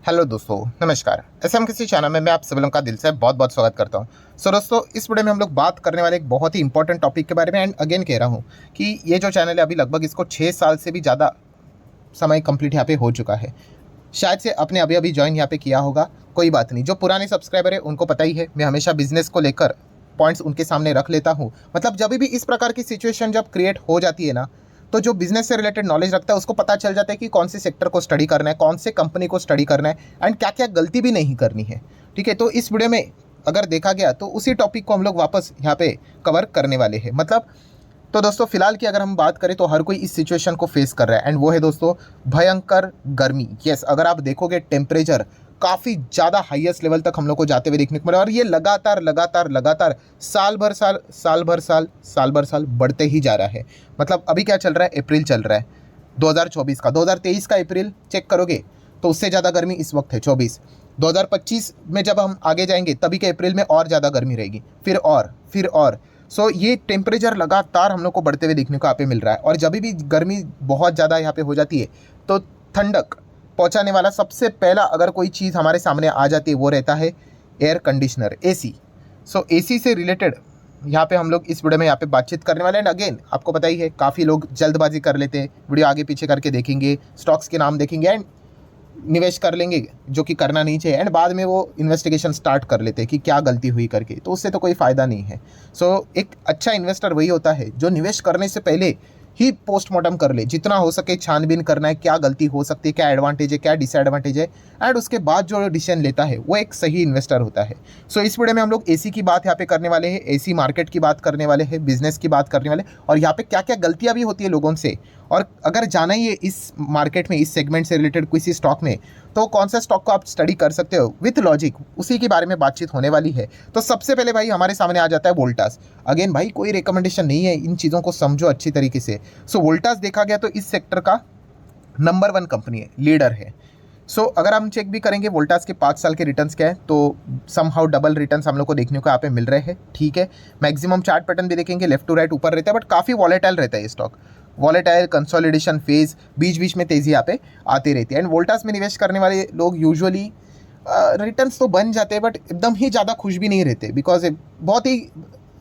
Hello दोस्तों, नमस्कार। SM किसी चैनल में मैं आप सभी लोगों का दिल से बहुत बहुत स्वागत करता हूं। दोस्तों, इस वीडियो में हम लोग बात करने वाले एक बहुत ही इंपॉर्टेंट टॉपिक के बारे में। एंड अगेन कह रहा हूं कि ये जो चैनल है अभी लगभग इसको 6 साल से भी ज़्यादा समय कंप्लीट यहाँ पे हो चुका है। शायद से आपने अभी अभी ज्वाइन यहाँ पे किया होगा, कोई बात नहीं। जो पुराने सब्सक्राइबर है उनको पता ही है, मैं हमेशा बिजनेस को लेकर पॉइंट्स उनके सामने रख लेता हूँ। मतलब जब भी इस प्रकार की सिचुएशन जब क्रिएट हो जाती है ना, तो जो बिजनेस से रिलेटेड नॉलेज रखता है उसको पता चल जाता है कि कौन से सेक्टर को स्टडी करना है, कौन से कंपनी को स्टडी करना है एंड क्या क्या गलती भी नहीं करनी है। ठीक है, तो इस वीडियो में अगर देखा गया तो उसी टॉपिक को हम लोग वापस यहाँ पे कवर करने वाले हैं। मतलब तो दोस्तों फिलहाल की अगर हम बात करें तो हर कोई इस सिचुएशन को फेस कर रहा है एंड वो है दोस्तों भयंकर गर्मी। यस, अगर आप देखोगे टेम्परेचर काफ़ी ज़्यादा हाईएस्ट लेवल तक हम लोग को जाते हुए देखने को मिला और ये लगातार लगातार लगातार साल भर साल बढ़ते ही जा रहा है। मतलब अभी क्या चल रहा है, अप्रैल चल रहा है 2024 का। 2023 का अप्रैल चेक करोगे तो उससे ज़्यादा गर्मी इस वक्त है 24। 2025 में जब हम आगे जाएंगे तभी के अप्रैल में और ज़्यादा गर्मी रहेगी, फिर और ये टेम्परेचर लगातार हम लोग को बढ़ते हुए देखने को यहाँ पे मिल रहा है। और जब भी गर्मी बहुत ज़्यादा यहाँ पे हो जाती है तो ठंडक पहुँचाने वाला सबसे पहला अगर कोई चीज़ हमारे सामने आ जाती है वो रहता है एयर कंडीशनर, एसी। एसी से रिलेटेड यहाँ पे हम लोग इस वीडियो में यहाँ पे बातचीत करने वाले हैं। अगेन आपको पता ही है, काफ़ी लोग जल्दबाजी कर लेते हैं, वीडियो आगे पीछे करके देखेंगे, स्टॉक्स के नाम देखेंगे एंड निवेश कर लेंगे, जो कि करना नहीं चाहिए। एंड बाद में वो इन्वेस्टिगेशन स्टार्ट कर लेते हैं कि क्या गलती हुई करके, तो उससे तो कोई फ़ायदा नहीं है। एक अच्छा इन्वेस्टर वही होता है जो निवेश करने से पहले ही पोस्टमार्टम कर ले, जितना हो सके छानबीन करना है, क्या गलती हो सकती है, क्या एडवांटेज है, क्या डिसएडवांटेज है, एंड उसके बाद जो डिसीजन लेता है वो एक सही इन्वेस्टर होता है। इस वीडियो में हम लोग एसी की बात यहाँ पे करने वाले हैं, एसी मार्केट की बात करने वाले हैं, बिजनेस की बात करने वाले, और यहाँ पे क्या क्या गलतियाँ भी होती है लोगों से। और अगर जाना ही है इस मार्केट में, इस सेगमेंट से रिलेटेड किसी स्टॉक में, तो कौन सा स्टॉक को आप स्टडी कर सकते हो विथ लॉजिक, उसी के बारे में बातचीत होने वाली है। तो सबसे पहले भाई हमारे सामने आ जाता है वोल्टास। अगेन भाई कोई रिकमेंडेशन नहीं है, इन चीज़ों को समझो अच्छी तरीके से। वोल्टास देखा गया तो इस सेक्टर का नंबर 1 कंपनी है, लीडर है। अगर हम चेक भी करेंगे वोल्टास के 5 साल के रिटर्न्स क्या है, तो समहाउ डबल रिटर्न्स हम लोग को देखने को यहाँ पे मिल रहे हैं। ठीक है, मैक्सिमम चार्ट पैटर्न भी देखेंगे लेफ्ट टू राइट ऊपर रहता है, बट काफ़ी वॉलेटाइल रहता है ये स्टॉक। वॉलेटाइल कंसोलिडेशन फेज, बीच बीच में तेज़ी यहाँ पे आती रहती है। एंड वोल्टास में निवेश करने वाले लोग यूजुअली रिटर्न्स तो बन जाते हैं बट एकदम ही ज़्यादा खुश भी नहीं रहते, बिकॉज बहुत ही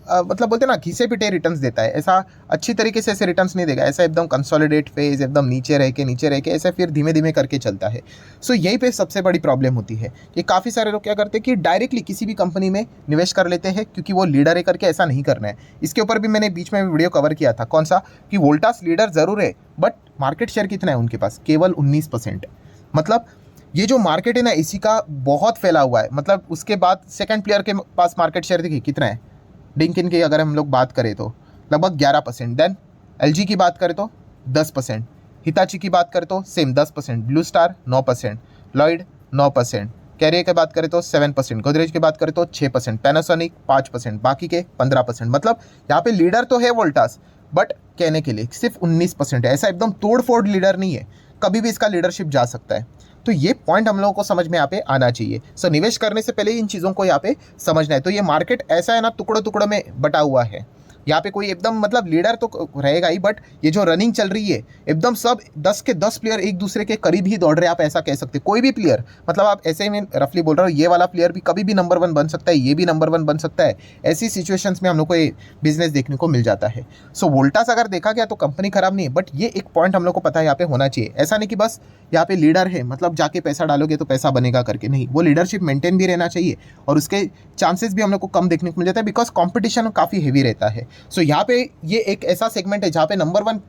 मतलब बोलते हैं ना घिसे पिटे रिटर्न्स देता है। ऐसा अच्छी तरीके से ऐसे रिटर्न्स नहीं देगा, ऐसा एकदम कंसोलिडेट फेज, एकदम नीचे रह के ऐसे फिर धीमे धीमे करके चलता है। यही पे सबसे बड़ी प्रॉब्लम होती है कि काफ़ी सारे लोग क्या करते हैं कि डायरेक्टली किसी भी कंपनी में निवेश कर लेते हैं क्योंकि वो लीडर है करके। ऐसा नहीं करना है। इसके ऊपर भी मैंने बीच में वीडियो कवर किया था, कौन सा, कि वोल्टास लीडर ज़रूर है बट मार्केट शेयर कितना है उनके पास, केवल 19%। मतलब ये जो मार्केट है ना इसी का बहुत फैला हुआ है। मतलब उसके बाद सेकंड प्लेयर के पास मार्केट शेयर देखिए कितना है, डिंकिन की अगर हम लोग बात करें तो लगभग 11%। देन एलजी की बात करें तो 10%, हिताची की बात करें तो same 10%, Blue Star 9%, Lloyd 9%, Carrier की बात करें तो 7%, गोदरेज की बात करें तो 6%, पैनासोनिक 5%, बाकी के 15%। मतलब यहाँ पे लीडर तो है वोल्टास बट कहने के लिए सिर्फ 19% है। ऐसा एकदम तोड़ फोड़ लीडर नहीं है, कभी भी इसका लीडरशिप जा सकता है। तो ये पॉइंट हम लोगों को समझ में यहाँ पे आना चाहिए। निवेश करने से पहले इन चीज़ों को यहाँ पे समझना है। तो ये मार्केट ऐसा है ना, टुकड़ों टुकड़ों में बटा हुआ है। यहाँ पे कोई एकदम मतलब लीडर तो रहेगा ही, बट ये जो रनिंग चल रही है एकदम सब 10 के 10 प्लेयर एक दूसरे के करीब ही दौड़ रहे हैं, आप ऐसा कह सकते हैं। कोई भी प्लेयर, मतलब आप ऐसे ही, मैं रफली बोल रहा हूँ, ये वाला प्लेयर भी कभी भी नंबर 1 बन सकता है, ये भी नंबर 1 बन सकता है। ऐसी सिचुएशंस में हम लोग को ये बिजनेस देखने को मिल जाता है। वोल्टास अगर देखा गया तो कंपनी खराब नहीं है, बट ये एक पॉइंट हम लोग को पता है यहाँ पे होना चाहिए। ऐसा नहीं कि बस यहाँ पे लीडर है मतलब जाके पैसा डालोगे तो पैसा बनेगा करके, नहीं। वो लीडरशिप मेंटेन भी रहना चाहिए और उसके चांसेस भी हम लोग को कम देखने को मिल जाता है, बिकॉज कॉम्पिटिशन काफ़ी हेवी रहता है। यहाँ पे ये एक ऐसा सेगमेंट है जहाँ पे नंबर 1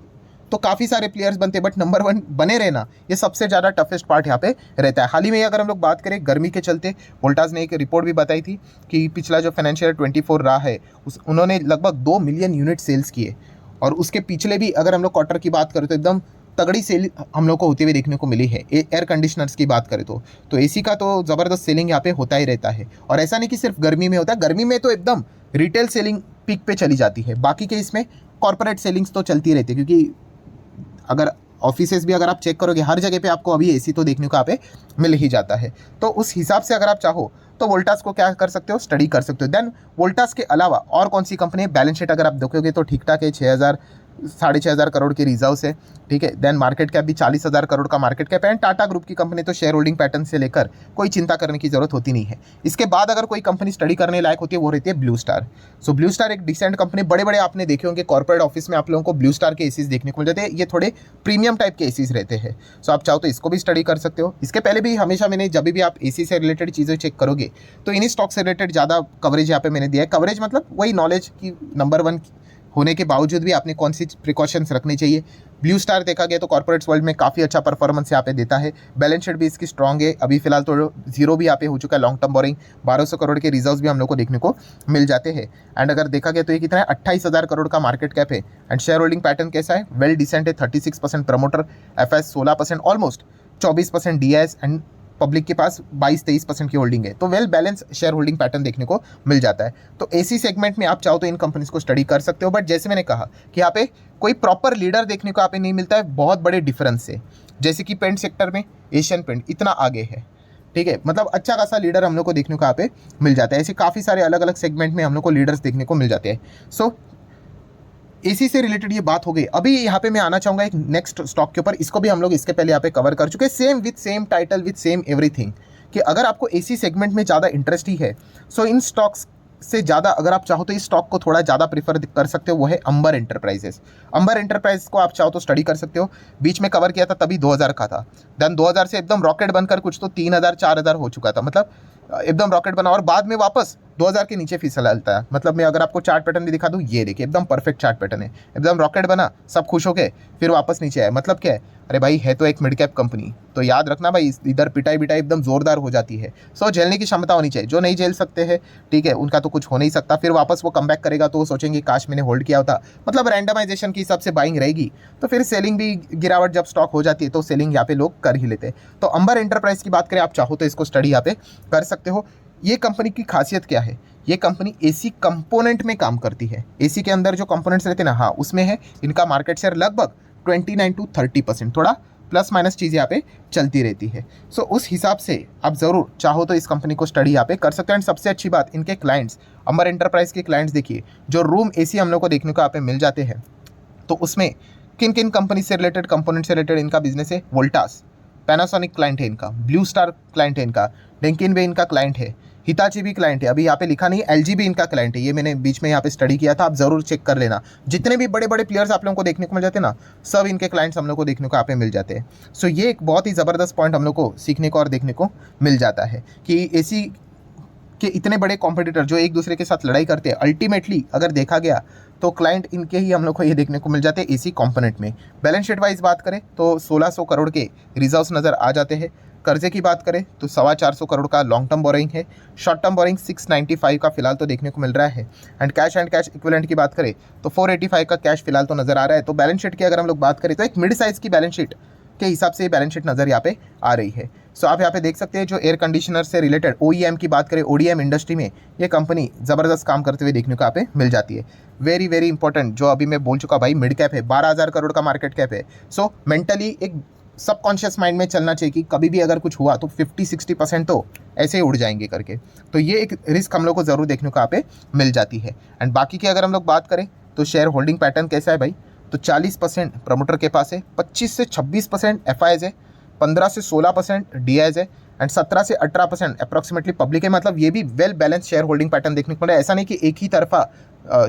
तो काफ़ी सारे प्लेयर्स बनते हैं बट नंबर 1 बने रहना ये सबसे ज़्यादा टफेस्ट पार्ट यहाँ पे रहता है। हाल ही में अगर हम लोग बात करें गर्मी के चलते, वोल्टास ने एक रिपोर्ट भी बताई थी कि पिछला जो फाइनेंशियल 24 रहा है उन्होंने लगभग 2 मिलियन यूनिट सेल्स किए। और उसके पिछले भी अगर हम लोग क्वार्टर की बात करें तो एकदम तगड़ी सेल हम लोग को होते हुए देखने को मिली है। एयर कंडीशनर्स की बात करें तो एसी का तो ज़बरदस्त सेलिंग यहाँ पे होता ही रहता है। और ऐसा नहीं कि सिर्फ गर्मी में होता है, गर्मी में तो एकदम रिटेल सेलिंग पीक पे चली जाती है। बाकी के इसमें कॉर्पोरेट सेलिंग्स तो चलती रहती है, क्योंकि अगर ऑफिसेज भी अगर आप चेक करोगे हर जगह पे आपको अभी एसी तो देखने को यहाँ पे मिल ही जाता है। तो उस हिसाब से अगर आप चाहो तो वोल्टास को क्या कर सकते हो, स्टडी कर सकते हो। देन वोल्टास के अलावा और कौन सी कंपनी है, बैलेंस शीट अगर आप देखोगे तो ठीक ठाक है, 6,500 करोड़ के रिजर्व्स है, ठीक है। देन मार्केट कैप भी 40,000 करोड़ का मार्केट कैप है। एंड टाटा ग्रुप की कंपनी तो शेयर होल्डिंग पैटर्न से लेकर कोई चिंता करने की जरूरत होती नहीं है। इसके बाद अगर कोई कंपनी स्टडी करने लायक होती है वो रहती है ब्लू स्टार। सो ब्लू स्टार एक डिसेंट कंपनी, बड़े बड़े आपने देखे होंगे कॉर्पोरेट ऑफिस में आप लोगों को ब्लू स्टार के एसीज देखने को मिल जाते हैं। ये थोड़े प्रीमियम टाइप के एसीज रहते हैं। सो आप चाहो तो इसको भी स्टडी कर सकते हो। इसके पहले भी हमेशा मैंने जब भी आप एसी से रिलेटेड चीज़ें चेक करोगे तो इन्हीं स्टॉक से रिलेटेड ज़्यादा कवरेज यहाँ पे मैंने दिया है। कवरेज मतलब वही नॉलेज की नंबर 1 होने के बावजूद भी आपने कौन सी प्रिकॉशंस रखनी चाहिए। ब्लू स्टार देखा गया तो कॉर्पोरेट्स वर्ल्ड में काफ़ी अच्छा परफॉर्मेंस यहाँ पे देता है। बैलेंस शीट भी इसकी स्ट्रॉन्ग है। अभी फिलहाल तो जीरो भी यहाँ पे हो चुका है। लॉन्ग टर्म बोरिंग 1200 करोड़ के रिजर्व्स भी हम लोग को देखने को मिल जाते हैं। एंड अगर देखा गया तो ये कितना है, 28,000 करोड़ का मार्केट कैप है। एंड शेयर होल्डिंग पैटर्न कैसा है, वेल डिसेंट है। 36% promoter, FS 16%, almost 24% DS and public के पास 22-23% की होल्डिंग है। तो well balance share holding pattern देखने को मिल जाता है। तो एसी सेगमेंट में आप चाहो तो इन कंपनीज को स्टडी कर सकते हो। बट जैसे मैंने कहा कि यहाँ पे कोई प्रॉपर लीडर देखने को यहाँ पे नहीं मिलता है, बहुत बड़े डिफरेंस से। जैसे कि पेंट सेक्टर में एशियन पेंट इतना आगे है, ठीक है, मतलब अच्छा खासा लीडर हम लोग को देखने को यहाँ पे मिल जाता है। ऐसे काफ़ी सारे अलग अलग सेगमेंट में हम लोग को लीडर्स देखने को मिल जाते हैं। सो एसी से रिलेटेड ये बात हो गई। अभी यहाँ पे मैं आना चाहूँगा एक नेक्स्ट स्टॉक के ऊपर। इसको भी हम लोग इसके पहले यहाँ पे कवर कर चुके हैं, same with same title with same everything, कि अगर आपको एसी सेगमेंट में ज़्यादा इंटरेस्ट ही है सो इन स्टॉक्स से ज़्यादा अगर आप चाहो तो इस स्टॉक को थोड़ा ज़्यादा प्रीफर कर सकते हो, वो है अंबर एंटरप्राइजेस। अंबर एंटरप्राइज को आप चाहो तो स्टडी कर सकते हो। बीच में कवर किया था तभी 2000 का था, देन 2000 से एकदम रॉकेट बनकर कुछ तो 3000-4000 हो चुका था, मतलब एकदम रॉकेट बना और बाद में वापस 2000 के नीचे फिसलता है। मतलब मैं अगर आपको चार्ट पैटर्न भी दिखा दूँ, ये देखिए एकदम परफेक्ट चार्ट पैटर्न है, एकदम रॉकेट बना, सब खुश हो गए, फिर वापस नीचे आए। मतलब क्या है, अरे भाई है तो एक मिड कैप कंपनी, तो याद रखना भाई इधर पिटाई बिटाई एकदम जोरदार हो जाती है। सो झेलने की क्षमता होनी चाहिए। जो नहीं झेल सकते हैं, ठीक है, उनका तो कुछ हो नहीं सकता। फिर वापस वो कमबैक करेगा तो वो सोचेंगे काश मैंने होल्ड किया होता, मतलब रैंडमाइजेशन की हिसाब से बाइंग रहेगी। तो फिर सेलिंग भी, गिरावट जब स्टॉक हो जाती है तो सेलिंग यहाँ पे लोग कर ही लेते हैं। तो अंबर एंटरप्राइज की बात करें, आप चाहो तो इसको स्टडी यहाँ पे कर सकते हो। ये कंपनी की खासियत क्या है, ये कंपनी एसी कंपोनेंट में काम करती है। एसी के अंदर जो कंपोनेंट्स रहते हैं ना, हाँ उसमें है। इनका मार्केट शेयर लगभग 29-30%, थोड़ा प्लस माइनस चीज़ यहाँ पे चलती रहती है। सो उस हिसाब से आप ज़रूर चाहो तो इस कंपनी को स्टडी यहाँ पे कर सकते हैं। एंड सबसे अच्छी बात, इनके क्लाइंट्स, अंबर एंटरप्राइज के क्लाइंट्स देखिए, जो रूम एसी हम लोग को देखने को यहाँ पे मिल जाते हैं, तो उसमें किन किन कंपनी से रिलेटेड, कंपोनेंट से रिलेटेड इनका बिजनेस है। वोल्टास, पैनासोनिक क्लाइंट है इनका, ब्लू स्टार क्लाइंट है इनका, डेंकिन वे इनका क्लाइंट है, हिताची भी क्लाइंट है। अभी यहाँ पे लिखा नहीं, एलजी भी इनका क्लाइंट है। ये मैंने बीच में यहाँ पे स्टडी किया था, आप जरूर चेक कर लेना। जितने भी बड़े बड़े प्लेयर्स आप लोगों को देखने को मिल जाते हैं ना, सब इनके क्लाइंट्स हम लोग को देखने को यहाँ पे मिल जाते हैं। सो ये एक बहुत ही ज़बरदस्त पॉइंट हम लोग को सीखने को और देखने को मिल जाता है कि एसी के इतने बड़े कॉम्पिटिटर जो एक दूसरे के साथ लड़ाई करते हैं, अल्टीमेटली अगर देखा गया तो क्लाइंट इनके ही हम लोग को ये देखने को मिल जाते हैं एसी कंपोनेंट में। बैलेंस शीट वाइज बात करें तो 1600 करोड़ के रिजर्व्स नज़र आ जाते हैं। कर्जे की बात करें तो 425 करोड़ का लॉन्ग टर्म बोरिंग है। शॉर्ट टर्म बोरिंग 695 का फिलहाल तो देखने को मिल रहा है। एंड कैश इक्विवेलेंट की बात करें तो 485 का कैश फिलहाल तो नज़र आ रहा है। तो बैलेंस शीट की अगर हम लोग बात करें तो एक मिड साइज़ की बैलेंस शीट के हिसाब से बैलेंस शीट नज़र यहाँ पे आ रही है। सो आप यहाँ पे देख सकते हैं, जो एयर कंडीशनर से रिलेटेड ओईएम की बात करें, ओडीएम इंडस्ट्री में ये कंपनी ज़बरदस्त काम करते हुए देखने को यहाँ पे मिल जाती है। वेरी वेरी इंपॉर्टेंट, जो अभी मैं बोल चुका भाई, मिड कैप है, 12,000 करोड़ का मार्केट कैप है। सो मेंटली एक सबकॉन्शियस माइंड में चलना चाहिए कि कभी भी अगर कुछ हुआ तो 50-60% तो ऐसे ही उड़ जाएंगे करके। तो ये एक रिस्क हम लोग को ज़रूर देखने को यहाँ पे मिल जाती है। एंड बाकी की अगर हम लोग बात करें तो शेयर होल्डिंग पैटर्न कैसा है भाई, तो 40% प्रमोटर के पास है, 25 से 26% एफआईज है, 15 से 16% डीआईज है एंड 17 से 18% अप्रॉक्सीमेटली पब्लिक है। मतलब ये भी well balance share holding pattern देखने को मिला है। ऐसा नहीं कि एक ही तरफा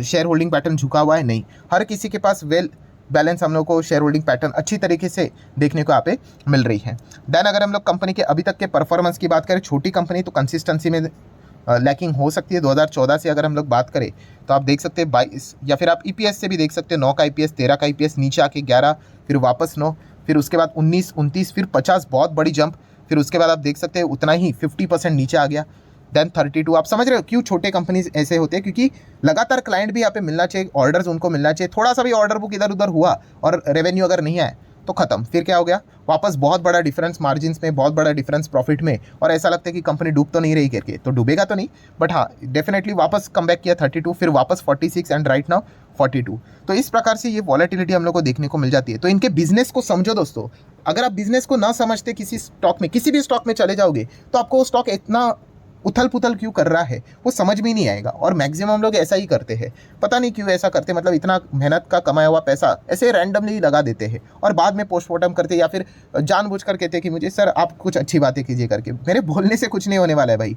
शेयर होल्डिंग पैटर्न झुका हुआ है, नहीं, हर किसी के पास वेल बैलेंस हम लोग को शेयर होल्डिंग पैटर्न अच्छी तरीके से देखने को यहाँ पे मिल रही है। देन अगर हम लोग कंपनी के अभी तक के परफॉर्मेंस की बात करें, छोटी कंपनी तो कंसिस्टेंसी में लैकिंग हो सकती है। 2014 से अगर हम लोग बात करें तो आप देख सकते हैं 22, या फिर आप ईपीएस से भी देख सकते हैं 9 का ईपीएस, 13 का ईपीएस, नीचे आके 11, फिर वापस 9, फिर उसके बाद 19, 29, फिर 50, बहुत बड़ी जंप, फिर उसके बाद आप देख सकते हैं उतना ही 50% नीचे आ गया, देन 32। आप समझ रहे हो क्यों छोटे कंपनीज ऐसे होते हैं, क्योंकि लगातार क्लाइंट भी यहाँ पे मिलना चाहिए, ऑर्डर्स उनको मिलना चाहिए। थोड़ा सा भी ऑर्डर बुक इधर उधर हुआ और रेवेन्यू अगर नहीं आया तो खत्म, फिर क्या हो गया, वापस बहुत बड़ा डिफरेंस मार्जिन्स में, बहुत बड़ा डिफरेंस प्रॉफिट में, और ऐसा लगता है कि कंपनी डूब तो नहीं रही करके। तो डूबेगा तो नहीं, बट हाँ डेफिनेटली वापस कम बैक किया 32, फिर वापस 46 एंड राइट नाउ 42। तो इस प्रकार से ये वॉलेटिलिटी हम लोग को देखने को मिल जाती है। तो इनके बिजनेस को समझो दोस्तों। अगर आप बिजनेस को ना समझते किसी स्टॉक में, किसी भी स्टॉक में चले जाओगे तो आपको वो स्टॉक इतना उथल पुथल क्यों कर रहा है वो समझ में नहीं आएगा। और मैक्सिमम लोग ऐसा ही करते हैं, पता नहीं क्यों ऐसा करते, मतलब इतना मेहनत का कमाया हुआ पैसा ऐसे रैंडमली लगा देते हैं और बाद में पोस्टमार्टम करते या फिर जानबूझकर कहते हैं कि मुझे सर आप कुछ अच्छी बातें कीजिए करके। मेरे बोलने से कुछ नहीं होने वाला है भाई,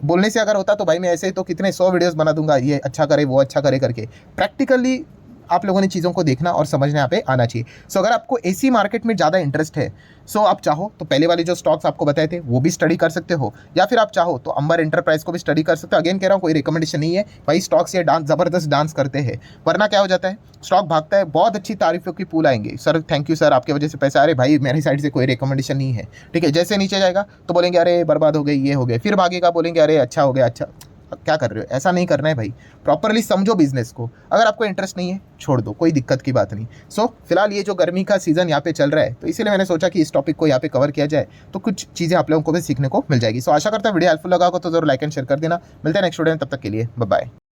बोलने से अगर होता तो भाई मैं ऐसे तो कितने 100 वीडियोस बना दूंगा, ये अच्छा करे वो अच्छा करे करके। प्रैक्टिकली आप लोगों ने चीज़ों को देखना और समझना यहाँ पे आना चाहिए। सो अगर आपको एसी मार्केट में ज़्यादा इंटरेस्ट है, सो आप चाहो तो पहले वाले जो स्टॉक्स आपको बताए थे वो भी स्टडी कर सकते हो, या फिर आप चाहो तो अंबर एंटरप्राइज को भी स्टडी कर सकते हो। अगेन कह रहा हूँ कोई रिकमेंडेशन नहीं है भाई, स्टॉक्स ये डांस ज़बरदस्त डांस करते हैं, वरना क्या हो जाता है स्टॉक भागता है, बहुत अच्छी तारीफों की पूल आएंगे, सर थैंक यू सर आपकी वजह से पैसा, अरे भाई मेरी साइड से कोई रिकमेंडेशन नहीं है, ठीक है। जैसे नीचे जाएगा तो बोलेंगे अरे बर्बाद हो गई, ये हो गया, फिर भागेगा बोलेंगे अरे अच्छा हो गया, अच्छा क्या कर रहे हो, ऐसा नहीं करना है भाई। प्रॉपरली समझो बिजनेस को, अगर आपको इंटरेस्ट नहीं है छोड़ दो, कोई दिक्कत की बात नहीं। सो फिलहाल ये जो गर्मी का सीजन यहाँ पे चल रहा है, तो इसीलिए मैंने सोचा कि इस टॉपिक को यहाँ पे कवर किया जाए, तो कुछ चीज़ें आप लोगों को भी सीखने को मिल जाएगी। सो आशा करता हूँ वीडियो हेल्पफुल लगा हो तो जरूर लाइक एंड शेयर कर देना। मिलते हैं नेक्स्ट वीडियो में, तब तक के लिए बाय बाय।